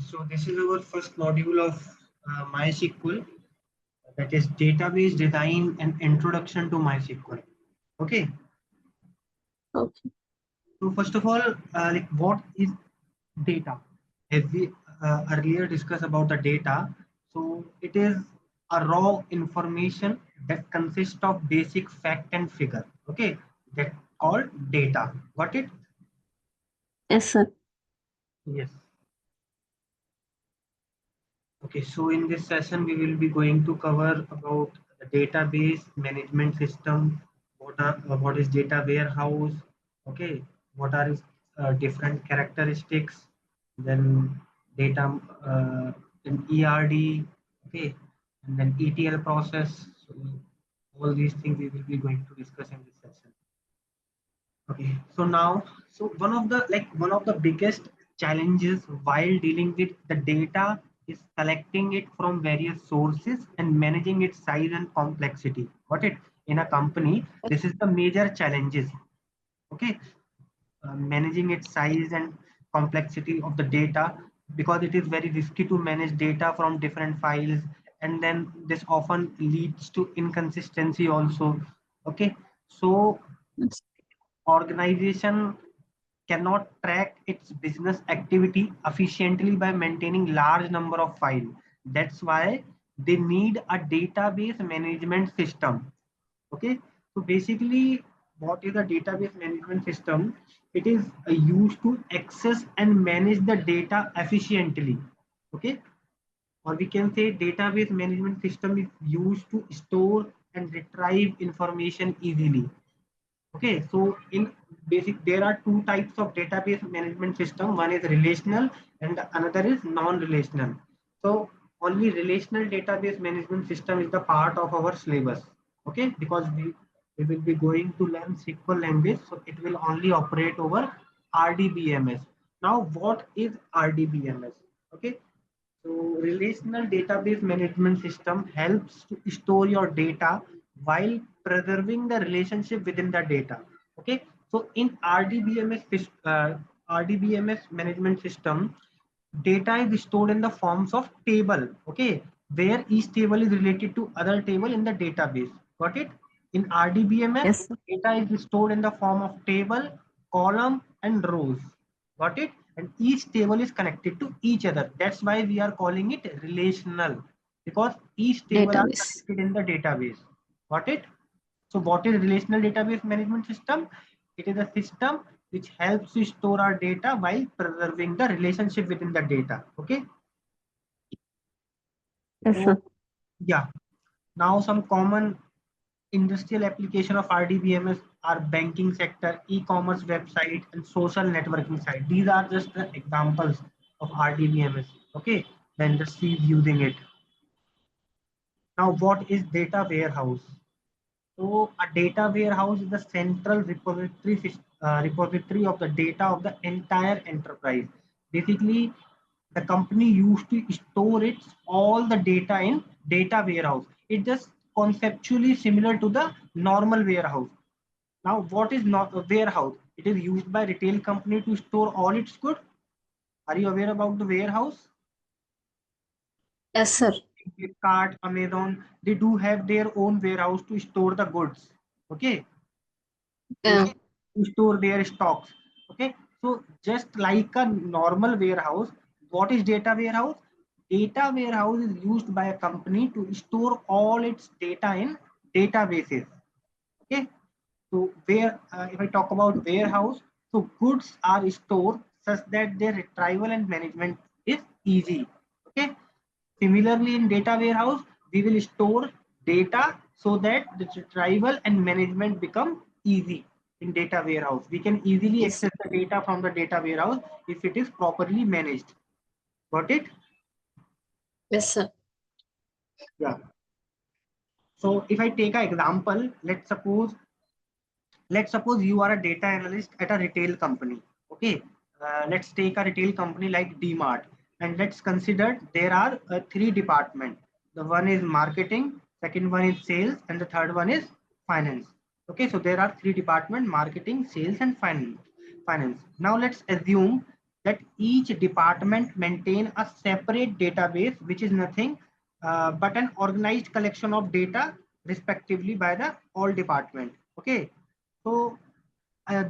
So this is our first module of MySQL, that is database design and introduction to MySQL. Okay. Okay. So first of all, like what is data? As we earlier discussed about the data, so it is a raw information that consists of basic fact and figure. Okay, that called data. Got it? Yes, sir. Yes. Okay, so in this session, we will be going to cover about the database management system, what is data warehouse, okay, what are its different characteristics, then data in ERD, okay, and then ETL process. So all these things we will be going to discuss in this session. Okay, so now, so one of the biggest challenges while dealing with the data is collecting it from various sources and managing its size and complexity. Got it? In a company, this is the major challenges. Okay, managing its size and complexity of the data, because it is very risky to manage data from different files, and then this often leads to inconsistency also. Okay, so Yes. organization cannot track its business activity efficiently by maintaining large number of files. That's why they need a database management system. Okay, so basically, what is a database management system? It is used to access and manage the data efficiently. Okay, or we can say database management system is used to store and retrieve information easily. Okay, so in basic, there are two types of database management system. One is relational and another is non-relational. So only relational database management system is the part of our syllabus. Okay, because we will be going to learn SQL language, so it will only operate over RDBMS. Now, what is RDBMS? Okay, so relational database management system helps to store your data while preserving the relationship within the data. Okay, so in RDBMS management system, data is stored in the forms of table. Okay, where each table is related to other table in the database. Got it? In RDBMS, Yes, sir. data is stored in the form of table, column, and rows. Got it? And each table is connected to each other. That's why we are calling it relational, because each table are Database. connected in the database. Got it? So what is relational database management system? It is a system which helps to store our data while preserving the relationship within the data. Okay. Yes, So sir. yeah, now some common industrial application of RDBMS are banking sector, e-commerce website, and social networking site. These are just the examples of RDBMS. Okay, the industry is using it. Now, what is data warehouse? So a data warehouse is the central repository of the data of the entire enterprise. Basically, the company used to store its all the data in data warehouse. It just conceptually similar to the normal warehouse. Now, what is not a warehouse? It is used by retail company to store all its goods. Are you aware about the warehouse? Yes, sir. Flipkart, Amazon, they do have their own warehouse to store the goods. Okay, to, Yeah. to store their stocks. Okay, so just like a normal warehouse, what is data warehouse? Data warehouse is used by a company to store all its data in databases. Okay, so where if I talk about warehouse, so goods are stored such that their retrieval and management is easy. Okay, similarly in data warehouse, we will store data so that the retrieval and management become easy. In data warehouse, we can easily Yes. access the data from the data warehouse if it is properly managed. Got it? Yes, sir. Yeah. So if I take an example, let's suppose you are a data analyst at a retail company. Okay, let's take a retail company like DMart, and let's consider there are three departments. The one is marketing, second one is sales, and the third one is finance. Okay, so there are three departments: marketing, sales, and finance. Now let's assume that each department maintain a separate database, which is nothing but an organized collection of data respectively by the all department. Okay, so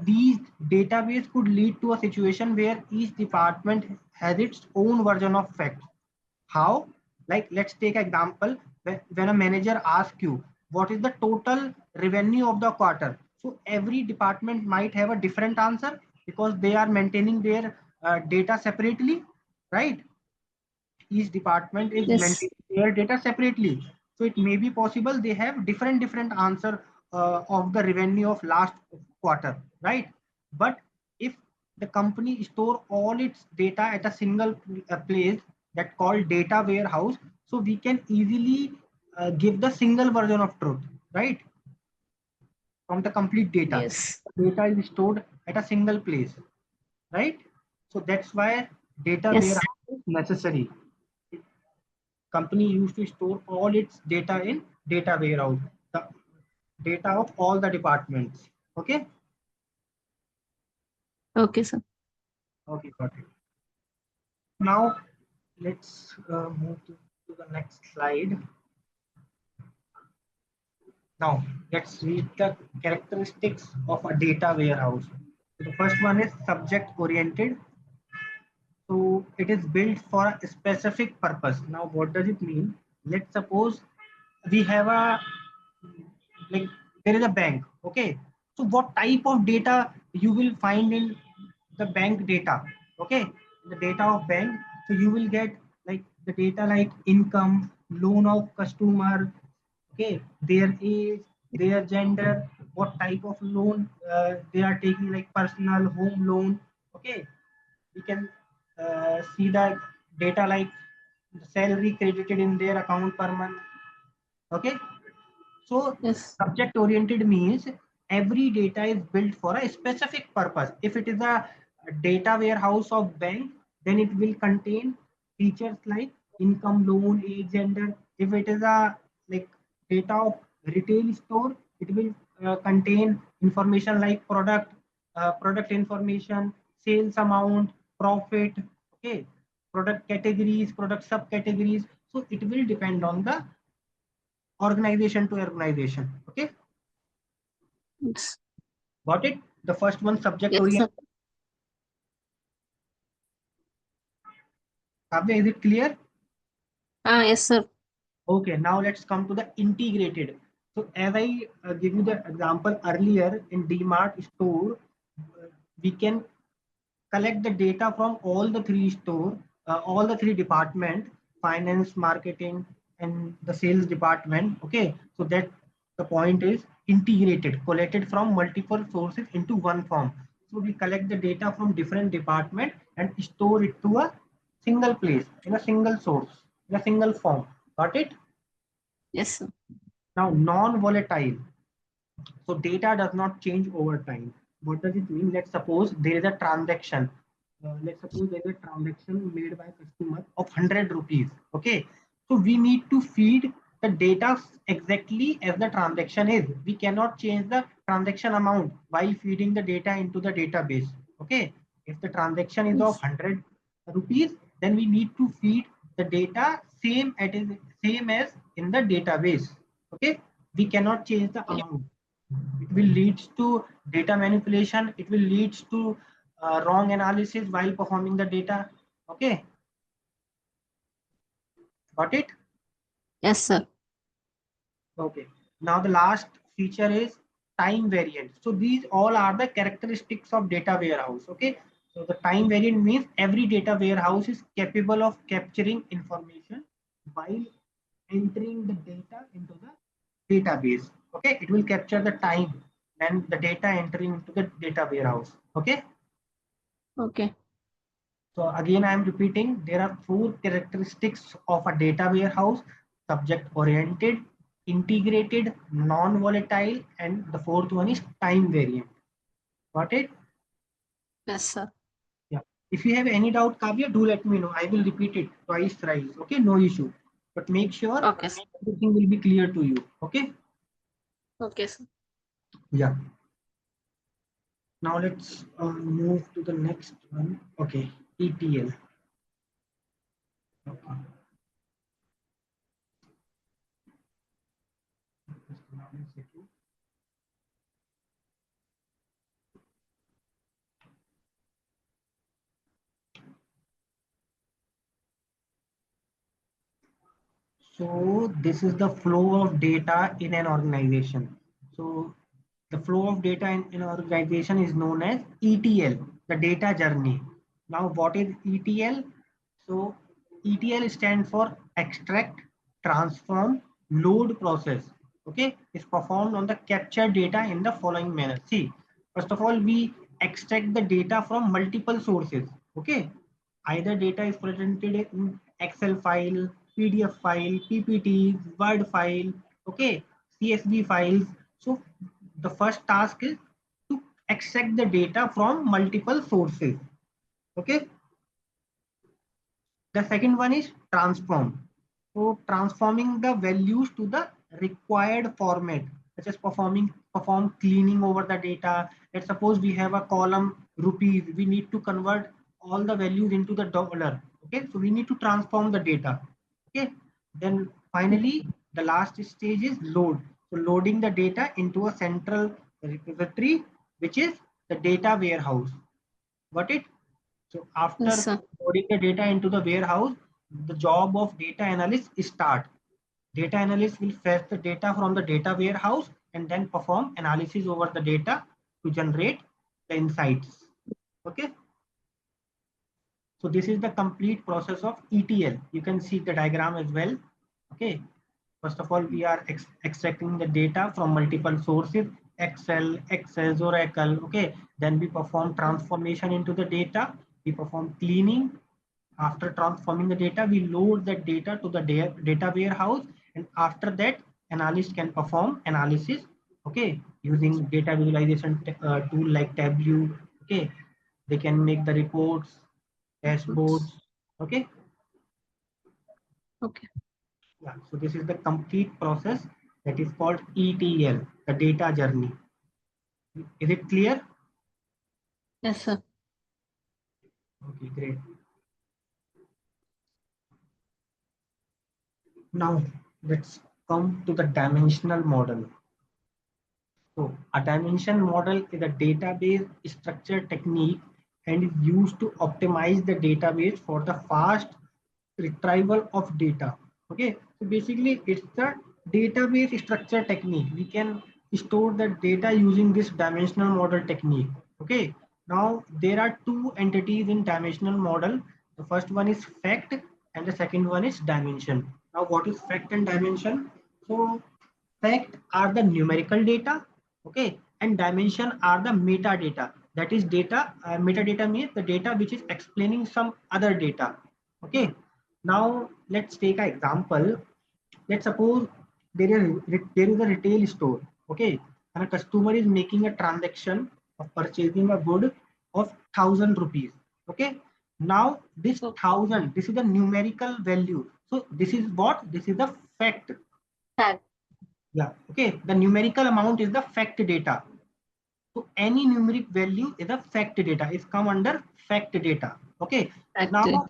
these database could lead to a situation where each department has its own version of facts. How? Like, let's take an example. When a manager asks you what is the total revenue of the quarter, so every department might have a different answer because they are maintaining their data separately, right? Each department is Yes. maintaining their data separately, so it may be possible they have different answer of the revenue of last quarter, right? But if the company store all its data at a single place, that called data warehouse, so we can easily give the single version of truth, right? From the complete data, Yes. data is stored at a single place, right? So that's why data Yes. warehouse is necessary. Company used to store all its data in data warehouse, the data of all the departments. Okay. Okay, sir. Okay, got it. Now let's move to the next slide. Now let's read the characteristics of a data warehouse. The first one is subject oriented. So it is built for a specific purpose. Now what does it mean? Let's suppose we have a, like, there is a bank. Okay, so what type of data you will find in the bank data? Okay, the data of bank, so you will get like the data like income, loan of customer, okay, their age, their gender, what type of loan they are taking, like personal home loan. Okay, we can see the data like the salary credited in their account per month. Okay, so Yes. subject oriented means every data is built for a specific purpose. If it is a data warehouse of bank, then it will contain features like income, loan, age, gender. If it is a like data of retail store, it will contain information like product information, sales amount, profit. Okay, product categories, product subcategories. So it will depend on the organization to organization. Okay, Yes. got it? The first one, subject Yes, oriented. sir. Kavya, is it clear? Ah, yes, sir. Okay, now let's come to the integrated. So as I give you the example earlier, in DMart store, we can collect the data from all the three store, all the three department, finance, marketing, and the sales department. Okay, so that the point is integrated, collected from multiple sources into one form. So we collect the data from different department and store it to a single place, in a single source, in a single form. Got it? Yes, sir. Now non-volatile, so data does not change over time. What does it mean? Let's suppose there is a transaction. Let's suppose there is a transaction made by a customer of 100 rupees. Okay. So we need to feed the data exactly as the transaction is. We cannot change the transaction amount while feeding the data into the database. Okay. If the transaction is of Yes. 100 rupees, then we need to feed the data same as in the database. Okay. We cannot change the Yeah. amount. It will lead to data manipulation. It will lead to wrong analysis while performing the data. Okay, got it? Yes, sir. Okay. Now the last feature is time variant. So these all are the characteristics of data warehouse. Okay. So the time variant means every data warehouse is capable of capturing information while entering the data into the database. Okay. It will capture the time and the data entering into the data warehouse. Okay. Okay. So again, I am repeating, there are four characteristics of a data warehouse: subject oriented, integrated, non-volatile, and the fourth one is time variant. Got it? Yes, sir. Yeah. If you have any doubt, Kavya, do let me know. I will repeat it twice, thrice. Okay, no issue. But make sure Okay, sir. everything will be clear to you. Okay? Okay, sir. Yeah. Now let's move to the next one. Okay. ETL. Okay. Just allow me a second. So this is the flow of data in an organization. So the flow of data in an organization is known as ETL, the data journey. Now what is ETL? So ETL stands for extract, transform, load process. Okay, it's performed on the captured data in the following manner. See, first of all, we extract the data from multiple sources. Okay, either data is presented in Excel file, PDF file, PPT, Word file, okay, CSV files. So the first task is to extract the data from multiple sources. Okay. The second one is transform. So transforming the values to the required format, such as perform cleaning over the data. Let's suppose we have a column rupees. We need to convert all the values into the dollar. Okay, so we need to transform the data. Okay, then finally the last stage is load. So loading the data into a central repository, which is the data warehouse. Got it? So Yes, after sir. loading the data into the warehouse, the job of data analyst start. Data analyst will fetch the data from the data warehouse and then perform analysis over the data to generate the insights. Okay. So this is the complete process of ETL. You can see the diagram as well. Okay. First of all, we are extracting the data from multiple sources, Excel, Access, Oracle. Okay. Then we perform transformation into the data. We perform cleaning. After transforming the data, we load that data to the data warehouse. And after that, analyst can perform analysis. Okay. Using data visualization tool like Tableau. Okay. They can make the reports, dashboards. Okay. Okay. Yeah, so this is the complete process that is called ETL, the data journey. Is it clear? Yes, sir. Okay, great. Now let's come to the dimensional model. So a dimension model is a database structure technique and is used to optimize the database for the fast retrieval of data. Okay, so basically it's the database structure technique. We can store the data using this dimensional model technique. Okay, now there are two entities in dimensional model. The first one is fact and the second one is dimension. Now what is fact and dimension? So fact are the numerical data, okay, and dimension are the metadata. That is data, metadata means the data which is explaining some other data. Okay, now let's take an example. Let's suppose there is a retail store, okay, and a customer is making a transaction of purchasing a good of 1,000 rupees. Okay, now this So, 1,000, this is the numerical value. So this is what? This is the fact. fact. Yeah, okay. The numerical amount is the fact data. So any numeric value is a fact data, is come under fact data. Okay. Fact. Now,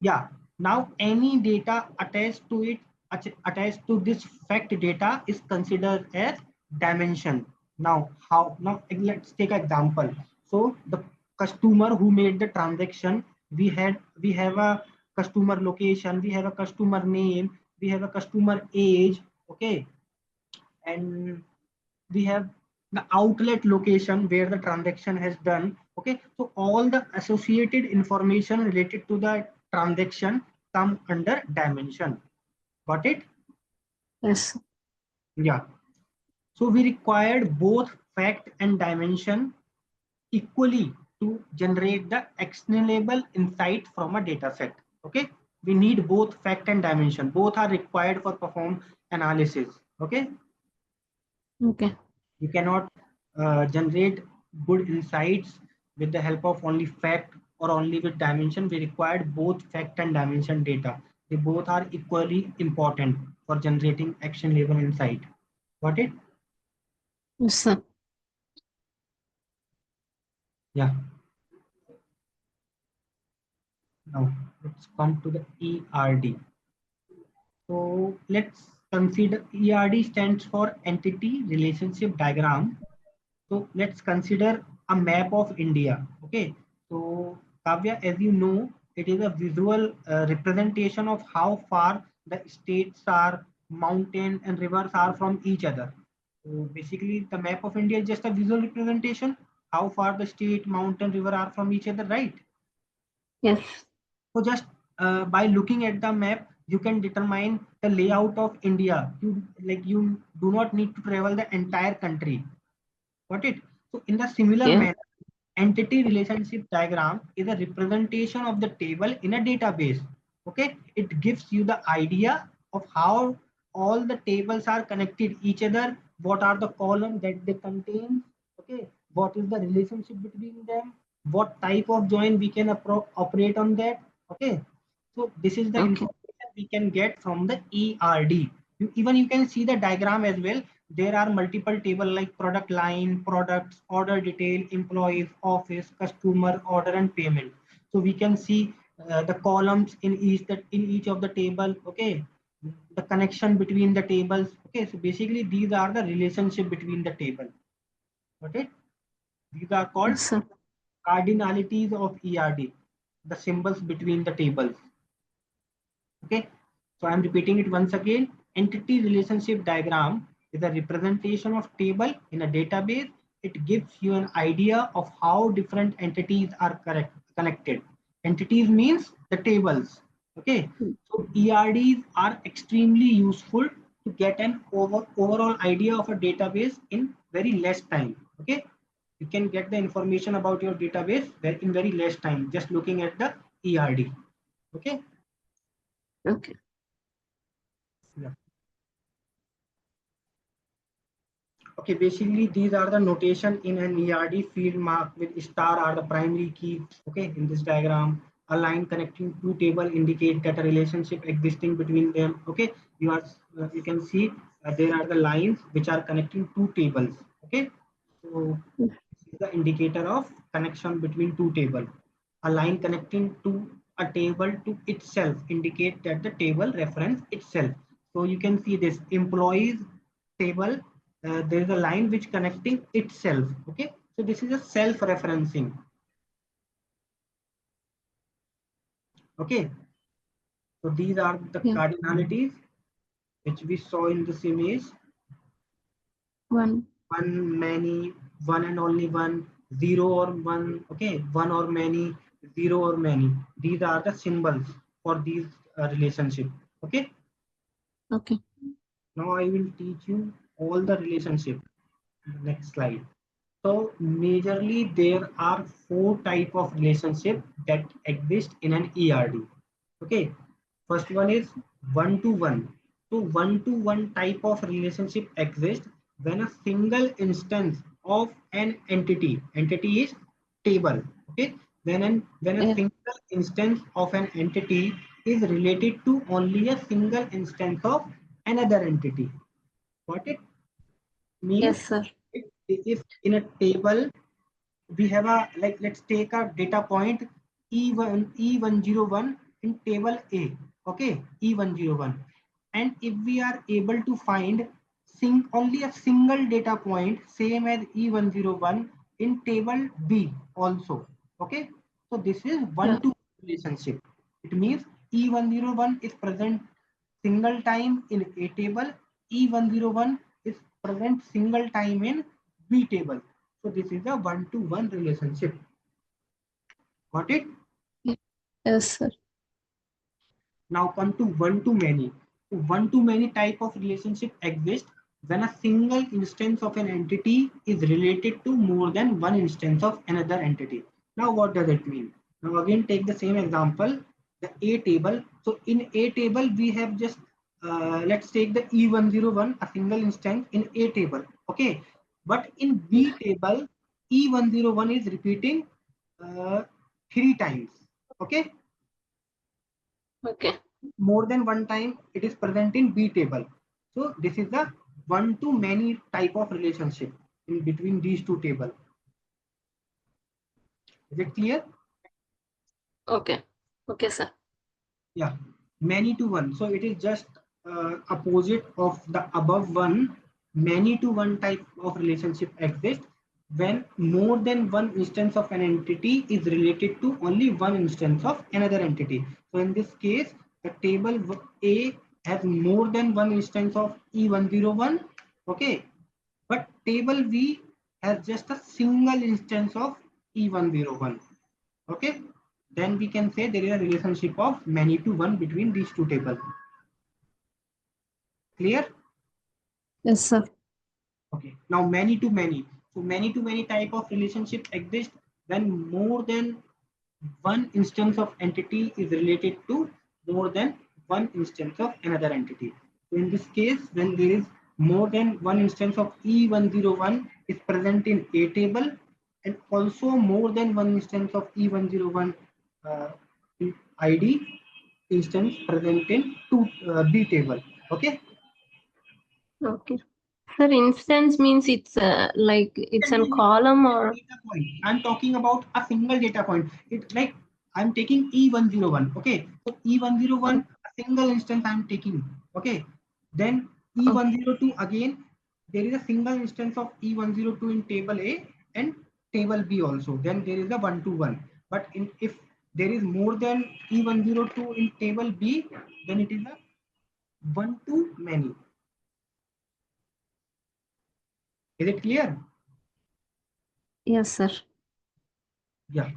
yeah. Now any data attached to it, attached to this fact data is considered as dimension. Now, how? Now let's take an example. So the customer who made the transaction, we have a customer location, we have a customer name, we have a customer age. Okay, and we have the outlet location where the transaction has done. Okay, so all the associated information related to the transaction come under dimension. Got it? Yes. Yeah, so we required both fact and dimension equally to generate the actionable insight from a data set. Okay, we need both fact and dimension, both are required for perform analysis. Okay, Okay. you cannot generate good insights with the help of only fact or only with dimension. We required both fact and dimension data. They both are equally important for generating action level insight. Got it? Yes, sir. Yeah. Now let's come to the ERD. So let's consider ERD stands for Entity Relationship Diagram. So let's consider a map of India. Okay. So Kavya, as you know, it is a visual representation of how far the states are, mountains and rivers are from each other. So basically, the map of India is just a visual representation how far the state, mountain, river are from each other, right? Yes. So just by looking at the map, you can determine the layout of India. You do not need to travel the entire country. Got it? So in the similar Yeah. manner, entity relationship diagram is a representation of the table in a database. Okay, it gives you the idea of how all the tables are connected each other, what are the columns that they contain, okay, what is the relationship between them, what type of join we can operate on that. Okay, so this is the Okay. information we can get from the ERD. Even you can see the diagram as well. There are multiple table like product line, products, order detail, employees, office, customer, order, and payment. So we can see the columns in each of the table. Okay, the connection between the tables. Okay, so basically these are the relationship between the table. Okay, these are called Yes, sir. cardinalities of ERD, the symbols between the tables. Okay, so I'm repeating it once again. Entity relationship diagram is a representation of table in a database. It gives you an idea of how different entities are connected. Entities means the tables. Okay, so ERDs are extremely useful to get an overall idea of a database in very less time. Okay, you can get the information about your database in very less time just looking at the ERD. Okay. Okay. Yeah. Okay, basically these are the notation in an ERD field mark with star are the primary keys. Okay, in this diagram, a line connecting two table indicate that a relationship existing between them. Okay, you can see there are the lines which are connecting two tables. Okay, so this is the indicator of connection between two tables. A line connecting to a table to itself indicate that the table reference itself. So you can see this employees table, there is a line which connecting itself. Okay, so this is a self-referencing. Okay, so these are the Yeah. cardinalities which we saw in this image. One. One, many, one and only one, zero or one. Okay, one or many, zero or many. These are the symbols for these relationship. Okay, Okay. now I will teach you all the relationship. Next slide. So majorly there are four type of relationship that exist in an ERD. Okay, first one is one to one. So one to one type of relationship exists when a single instance of an entity is table. Okay, when a Yeah. single instance of an entity is related to only a single instance of another entity. Got it? Means Yes, sir. if in a table we have a like let's take a data point E101 in table A. Okay, E101, and if we are able to find only a single data point same as E101 in table B also. Okay, so this is Yeah. one to relationship. It means E101 is present single time in A table, E101 is present single time in B table. So this is a one-to-one relationship. Got it? Yeah. Yes, sir. Now come to one-to-many. One-to-many type of relationship exists when a single instance of an entity is related to more than one instance of another entity. Now what does it mean? Now again take the same example, the A table. So in A table we have just let's take the E101, a single instance in A table. Okay, but in B table E101 is repeating uh, three times. Okay, Okay. more than one time it is present in B table. So this is the one to many type of relationship in between these two tables. Is it clear? Okay. Okay, sir. Yeah, many to one. So it is just opposite of the above one. Many to one type of relationship exists when more than one instance of an entity is related to only one instance of another entity. So in this case, the table A has more than one instance of E101. Okay, but table V has just a single instance of E101. Okay, then we can say there is a relationship of many to one between these two tables. Clear? Yes, sir. Okay, now many to many. So many to many type of relationship exist when more than one instance of entity is related to more than one instance of another entity. So in this case, when there is more than one instance of E101 is present in A table, and also more than one instance of E101 uh, in ID instance present in B table. Okay. Okay. Sir, instance means it's like it's a column or Data point. I'm talking about a single data point. It's like I'm taking E101. Okay. So E101, a single instance I'm taking. Okay. Then okay. E102 again, there is a single instance of E102 in table A and table B also. Then there is a 1 to 1. But if there is more than E102 in table B, then it is a one to many. Is it clear? Yes, sir. Yeah.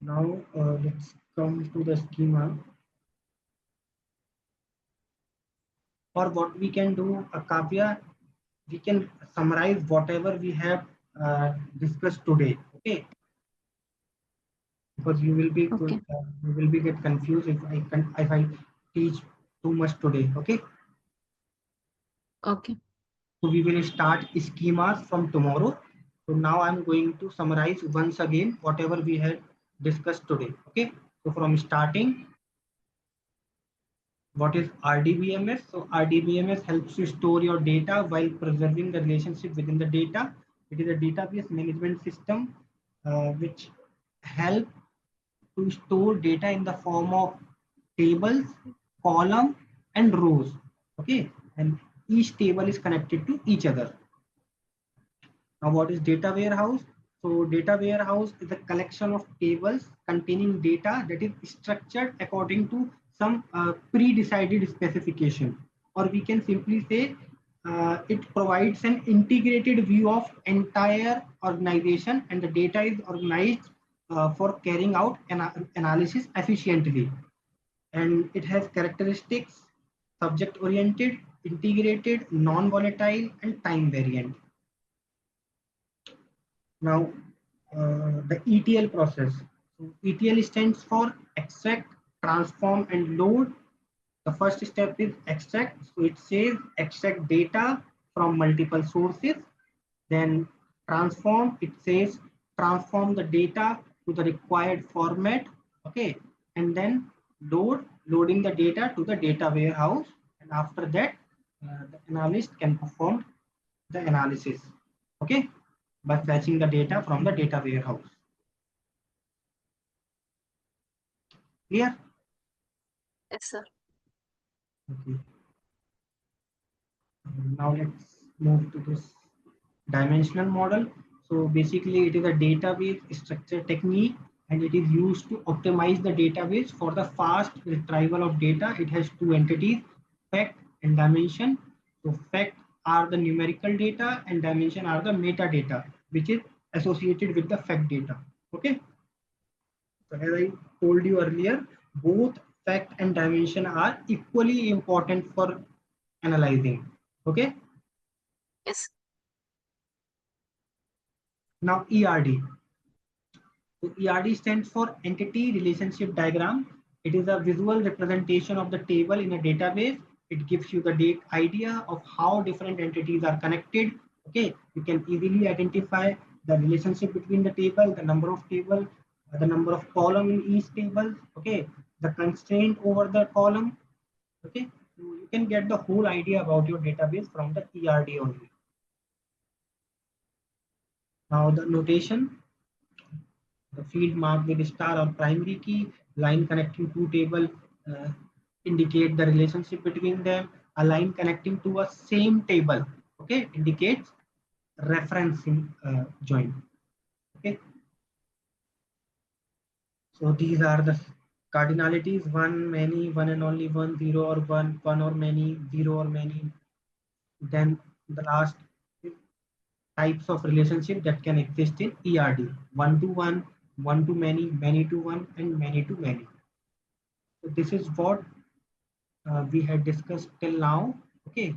Now let's come to the schema. Or what we can do, Kavya, we can summarize whatever we have discussed today. Okay, because Okay. you will be get confused if I teach too much today. Okay, Okay. so we will start schemas from tomorrow. So now I'm going to summarize once again whatever we had discussed today. Okay, so from starting, what is RDBMS? So RDBMS helps you store your data while preserving the relationship within the data. It is a database management system which help to store data in the form of tables, column, and rows. Okay, and each table is connected to each other. Now, what is data warehouse? So data warehouse is a collection of tables containing data that is structured according to some pre-decided specification. Or we can simply say it provides an integrated view of entire organization, and the data is organized for carrying out analysis efficiently. And it has characteristics subject oriented, integrated, non-volatile, and time variant. Now, the ETL process. So ETL stands for extract, transform, and load. The first step is extract. So it says extract data from multiple sources. Then transform, it says transform the data to the required format. Okay. And then loading the data to the data warehouse. And after that, the analyst can perform the analysis. Okay, by fetching the data from the data warehouse. Clear? Yes, sir. Okay. Now let's move to this dimensional model. So basically it is a database structure technique, and it is used to optimize the database for the fast retrieval of data. It has two entities, fact and dimension. So fact are the numerical data and dimension are the metadata, which is associated with the fact data. Okay. So as I told you earlier, both fact and dimension are equally important for analyzing. Okay. Yes. Now ERD. So ERD stands for Entity Relationship Diagram. It is a visual representation of the table in a database. It gives you the idea of how different entities are connected. Okay, you can easily identify the relationship between the table, the number of table, the number of column in each table. Okay, the constraint over the column. Okay, so you can get the whole idea about your database from the ERD only. Now the notation. The field marked with star or primary key, line connecting two table uh, indicate the relationship between them. A line connecting to a same table, okay, indicates referencing join. Okay, so these are the cardinalities: one, many, one and only one, zero or one or many, zero or many. Then the last types of relationship that can exist in ERD: one to one to many to one, and many to many. So this is what we had discussed till now. Okay,